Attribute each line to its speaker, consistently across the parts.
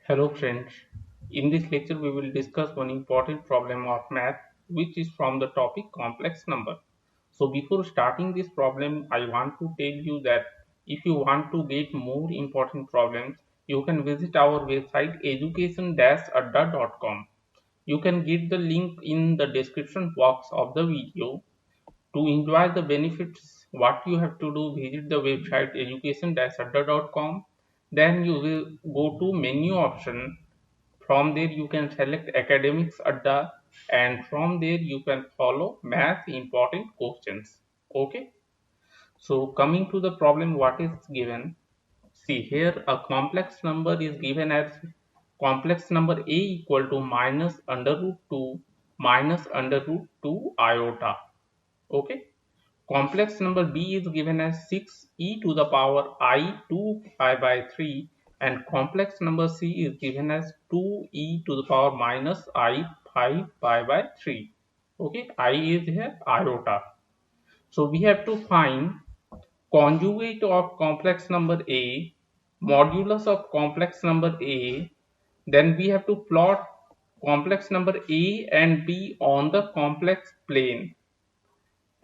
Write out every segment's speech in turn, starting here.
Speaker 1: Hello friends, in this lecture we will discuss one important problem of math which is from the topic complex number. So before starting this problem I want to tell you that if you want to get more important problems you can visit our website education-adda.com. You can get the link in the description box of the video. To enjoy the benefits, what you have to do, visit the website education-adda.com. Then you will go to menu option. From there you can select academics Adda, and from there you can follow math important questions. Okay. So coming to the problem, what is given? See here a complex number is given as complex number a equal to minus under root 2 minus under root 2 iota. Okay. Complex number b is given as 6e to the power I 2 pi by 3, and complex number c is given as 2e to the power minus I 5 pi by 3. Okay, I is here iota. So we have to find conjugate of complex number a, modulus of complex number a, then we have to plot complex number a and b on the complex plane.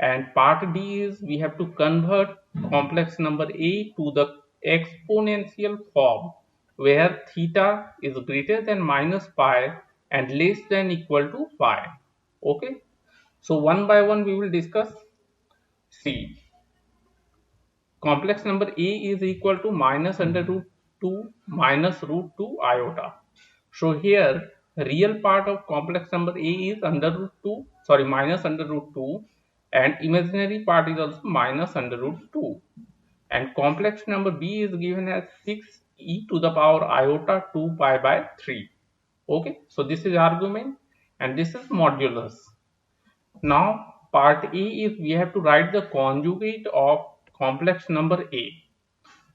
Speaker 1: And part D is we have to convert complex number A to the exponential form where theta is greater than minus pi and less than equal to pi. Okay. So one by one we will discuss. See, complex number A is equal to minus under root 2 minus root 2 iota. So here real part of complex number A is under root 2, sorry, minus under root 2, and imaginary part is also minus under root 2. And complex number B is given as 6e to the power iota 2 pi by 3. Okay, so this is argument and this is modulus. Now part A is we have to write the conjugate of complex number A.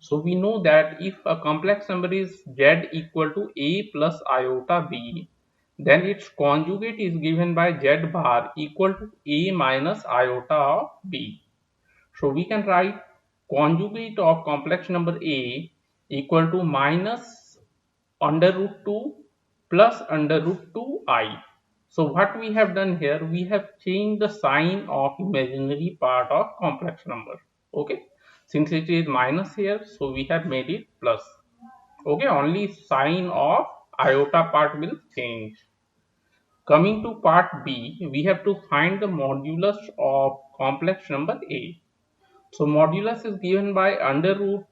Speaker 1: So we know that if a complex number is z equal to a plus iota b, then its conjugate is given by z bar equal to a minus iota of b. So we can write conjugate of complex number a equal to minus under root 2 plus under root 2i. So what we have done here, we have changed the sign of imaginary part of complex number. Okay, since it is minus here, so we have made it plus. Okay, only sign of iota part will change. Coming to part B, we have to find the modulus of complex number A. So modulus is given by under root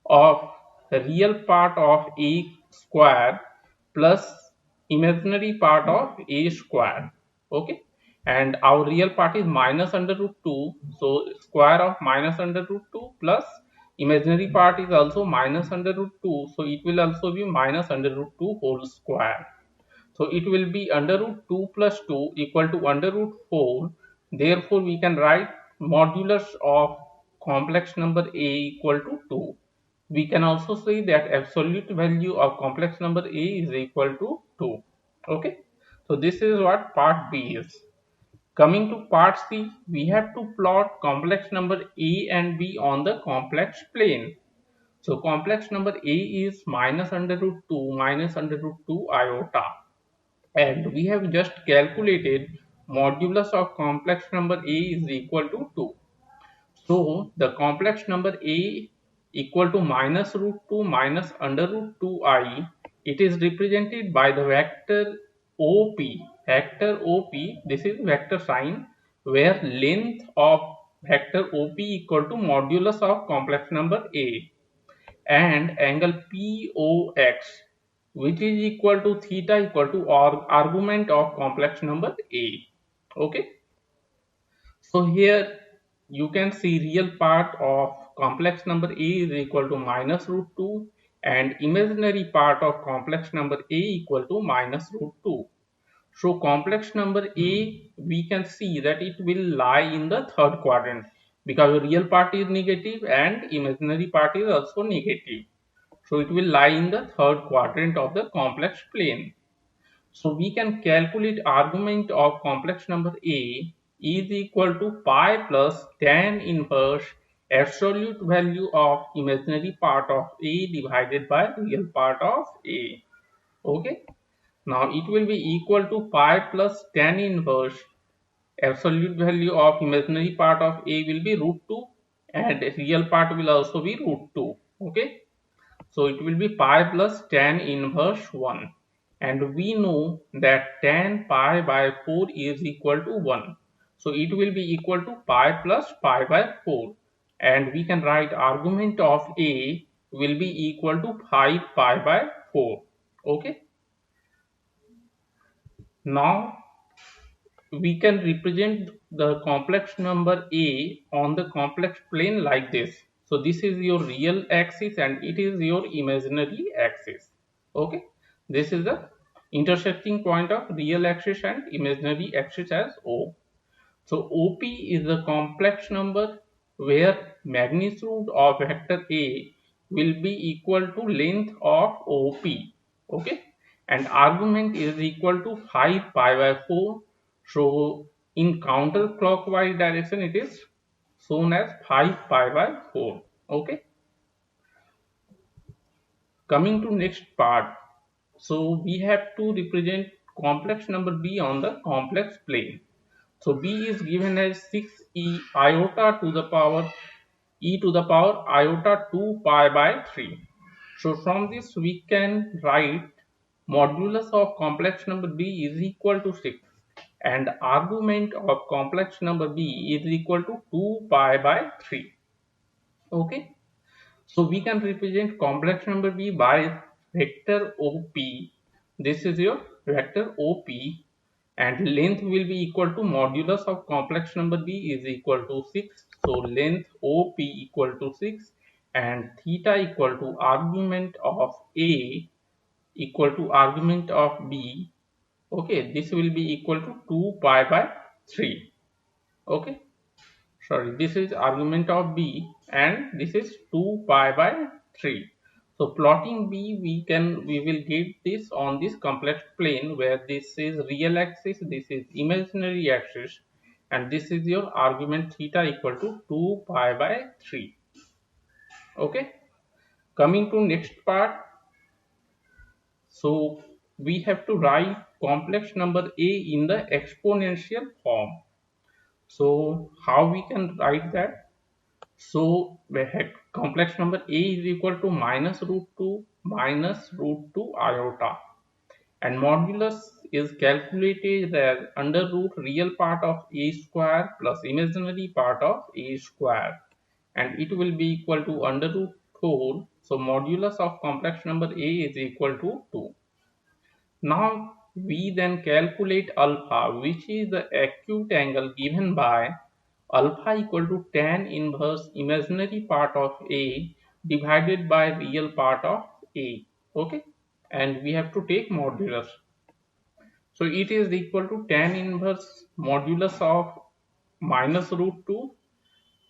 Speaker 1: of the real part of a square plus imaginary part of a square. Okay, and our real part is minus under root 2, so square of minus under root 2 plus imaginary part is also minus under root 2, so it will also be minus under root 2 whole square. So it will be under root 2 plus 2 equal to under root 4. Therefore we can write modulus of complex number a equal to 2. We can also say that absolute value of complex number a is equal to 2. Okay, so this is what part B is. Coming to part C, we have to plot complex number a and b on the complex plane. So complex number a is minus under root 2 minus under root 2 iota, and we have just calculated modulus of complex number a is equal to 2. So the complex number a equal to minus root 2 minus under root 2i, it is represented by the vector OP. Vector OP, this is vector sign where length of vector OP equal to modulus of complex number a, and angle POX, which is equal to theta equal to argument of complex number a. Okay. So here you can see real part of complex number a is equal to minus root 2 and imaginary part of complex number a equal to minus root 2. So complex number a, we can see that it will lie in the third quadrant because real part is negative and imaginary part is also negative. So it will lie in the third quadrant of the complex plane. So we can calculate argument of complex number a is equal to pi plus tan inverse absolute value of imaginary part of a divided by real part of a. Okay. Now it will be equal to pi plus tan inverse absolute value of imaginary part of a will be root 2 and real part will also be root 2. Okay. So it will be pi plus tan inverse 1, and we know that tan pi by 4 is equal to 1. So it will be equal to pi plus pi by 4, and we can write argument of a will be equal to 5 pi by 4. Okay. Now we can represent the complex number a on the complex plane like this. So this is your real axis and it is your imaginary axis. Okay, this is the intersecting point of real axis and imaginary axis as O. So OP is the complex number where magnitude of vector A will be equal to length of OP. Okay, and argument is equal to 5 pi by 4. So in counterclockwise direction it is shown as 5 pi by 4. Okay, coming to next part. So we have to represent complex number B on the complex plane. So B is given as 6e iota to the power e to the power iota 2 pi by 3. So from this we can write modulus of complex number B is equal to 6 and argument of complex number B is equal to 2 pi by 3. Okay. So we can represent complex number B by vector OP. This is your vector OP, and length will be equal to modulus of complex number B is equal to 6. So length OP equal to 6 and theta equal to argument of A equal to argument of B. Okay, this will be equal to 2 pi by 3. Okay, sorry, this is argument of B and this is 2 pi by 3. So plotting B, we will get this on this complex plane where this is real axis, this is imaginary axis, and this is your argument theta equal to 2 pi by 3. Okay, coming to next part. So we have to write complex number A in the exponential form. So how we can write that? So we had complex number A is equal to minus root 2 iota, and modulus is calculated as under root real part of A square plus imaginary part of A square, and it will be equal to under root 4. So modulus of complex number A is equal to 2. Now we then calculate alpha, which is the acute angle given by alpha equal to tan inverse imaginary part of A divided by real part of A. Okay, and we have to take modulus. So it is equal to tan inverse modulus of minus root 2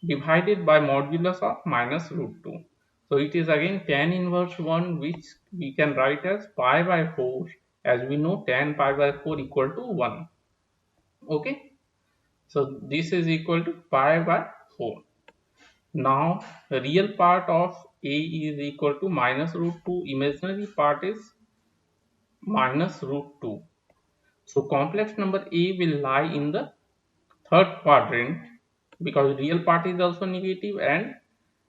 Speaker 1: divided by modulus of minus root 2. So it is again tan inverse 1, which we can write as pi by 4, as we know tan pi by 4 equal to 1. Okay, so this is equal to pi by 4. Now real part of A is equal to minus root 2, imaginary part is minus root 2. So complex number A will lie in the third quadrant because real part is also negative and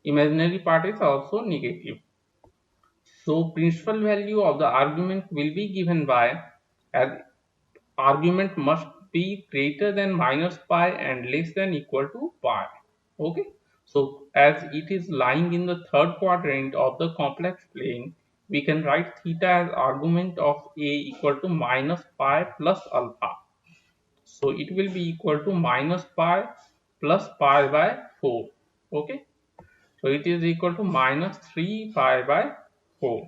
Speaker 1: imaginary part is also negative. So principal value of the argument will be given by, as argument must be greater than minus pi and less than equal to pi. Okay, so as it is lying in the third quadrant of the complex plane, we can write theta as argument of A equal to minus pi plus alpha. So it will be equal to minus pi plus pi by 4. Okay, so it is equal to minus 3 pi by 4,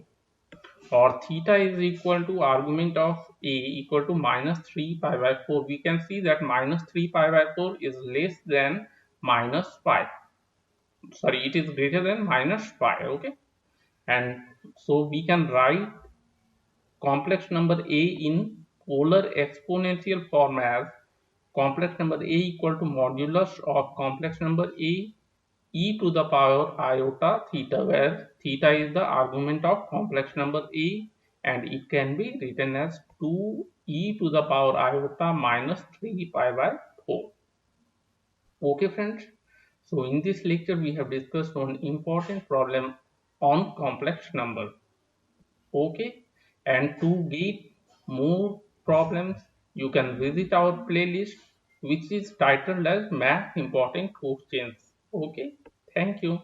Speaker 1: or theta is equal to argument of A equal to minus 3 pi by 4. We can see that minus 3 pi by 4 is less than minus pi. Sorry, it is greater than minus pi. Okay, and so we can write complex number A in polar exponential form as complex number A equal to modulus of complex number A e to the power iota theta, where theta is the argument of complex number A and it can be written as 2e to the power iota minus 3 pi by 4. Okay friends, so in this lecture we have discussed one important problem on complex number. Okay, and to get more problems you can visit our playlist which is titled as math important questions. Okay, thank you.